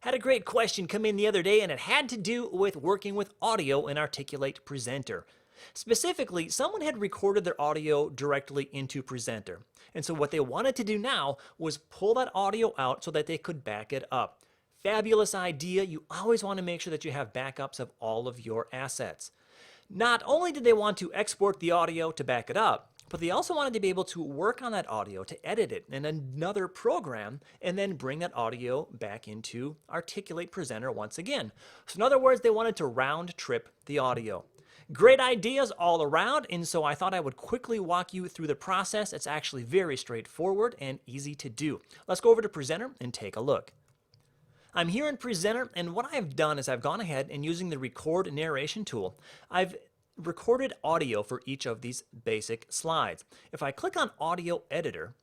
Had a great question come in the other day, and it had to do with working with audio in Articulate Presenter. Specifically, someone had recorded their audio directly into Presenter. And so what they wanted to do now was pull that audio out so that they could back it up. Fabulous idea. You always want to make sure that you have backups of all of your assets. Not only did they want to export the audio to back it up, but they also wanted to be able to work on that audio, to edit it in another program, and then bring that audio back into Articulate Presenter once again. So in other words, they wanted to round trip the audio. Great ideas all around, and so I thought I would quickly walk you through the process. It's actually very straightforward and easy to do. Let's go over to Presenter and take a look. I'm here in Presenter, and what I've done is I've gone ahead and using the Record Narration tool, I've recorded audio for each of these basic slides. If I click on Audio Editor,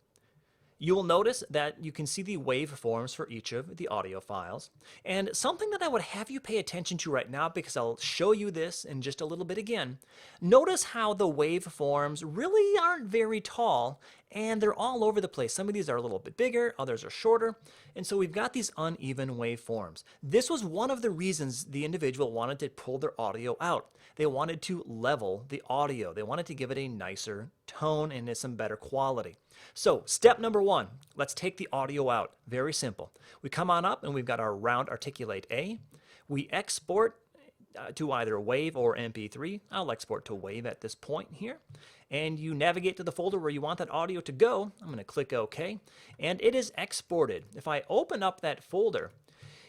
you will notice that you can see the waveforms for each of the audio files. And something that I would have you pay attention to right now, because I'll show you this in just a little bit again, notice how the waveforms really aren't very tall and they're all over the place. Some of these are a little bit bigger, others are shorter, and so we've got these uneven waveforms. This was one of the reasons the individual wanted to pull their audio out. They wanted to level the audio. They wanted to give it a nicer tone and some better quality. So step number one, let's take the audio out. Very simple. We come on up and we've got our round Articulate A. We export to either WAV or MP3. I'll export to WAV at this point here. And you navigate to the folder where you want that audio to go. I'm going to click OK. And it is exported. If I open up that folder,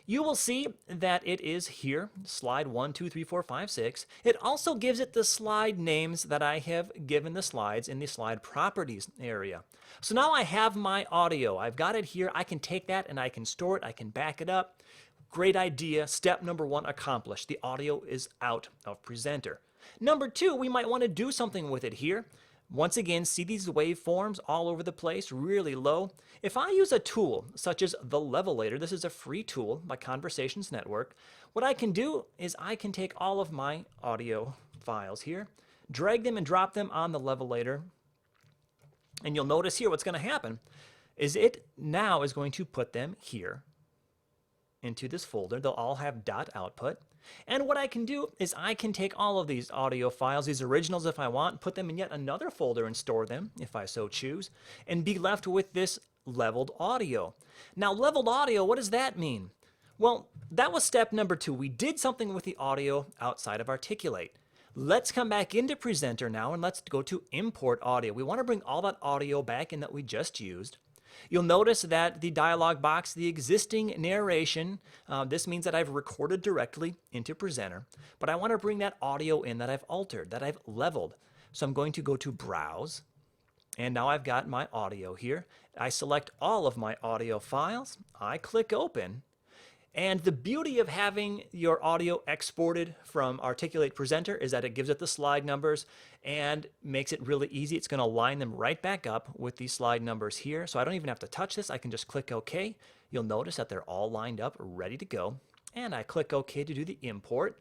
you will see that it is here, slide 1, 2, 3, 4, 5, 6. It also gives it the slide names that I have given the slides in the slide properties area. So now I have my audio. I've got it here. I can take that and I can store it. I can back it up. Great idea. Step number one accomplished. The audio is out of Presenter. Number two, we might want to do something with it here. Once again, see these waveforms all over the place, really low. If I use a tool such as the Levelator, this is a free tool by Conversations Network, what I can do is I can take all of my audio files here, drag them and drop them on the Levelator, and you'll notice here what's going to happen is it now is going to put them here into this folder. They'll all have .output. And what I can do is I can take all of these audio files, these originals if I want, put them in yet another folder and store them if I so choose, and be left with this leveled audio. Now, leveled audio, what does that mean? Well, that was step number two. We did something with the audio outside of Articulate. Let's come back into Presenter now and let's go to Import Audio. We want to bring all that audio back in that we just used. You'll notice that the dialog box, the existing narration, this means that I've recorded directly into Presenter, but I want to bring that audio in that I've altered, that I've leveled. So I'm going to go to Browse, and now I've got my audio here. I select all of my audio files, I click Open, and the beauty of having your audio exported from Articulate Presenter is that it gives it the slide numbers and makes it really easy. It's going to line them right back up with these slide numbers here. So I don't even have to touch this. I can just click OK. You'll notice that they're all lined up, ready to go. And I click OK to do the import.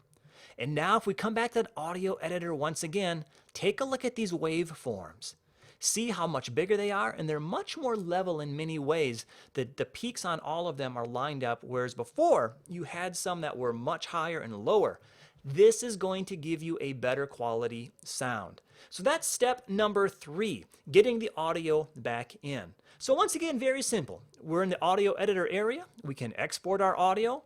And now if we come back to that audio editor once again, take a look at these waveforms. See how much bigger they are, and they're much more level in many ways. The peaks on all of them are lined up, whereas before you had some that were much higher and lower. This is going to give you a better quality sound. So that's step number three, getting the audio back in. So once again, very simple. We're in the audio editor area. We can export our audio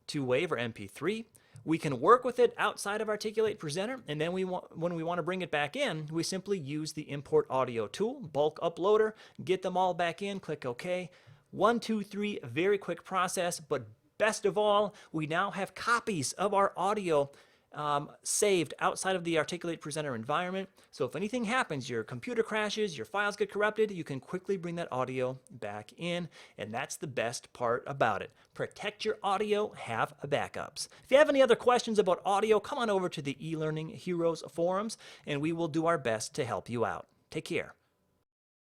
to WAV or MP3. We can work with it outside of Articulate Presenter, and then when we want to bring it back in, we simply use the Import Audio tool, bulk uploader, get them all back in, click OK. 1, 2, 3, very quick process, but best of all, we now have copies of our audio saved outside of the Articulate Presenter environment. So if anything happens, your computer crashes, your files get corrupted, you can quickly bring that audio back in, and that's the best part about it. Protect your audio, have backups. If you have any other questions about audio, come on over to the eLearning Heroes forums, and we will do our best to help you out. Take care.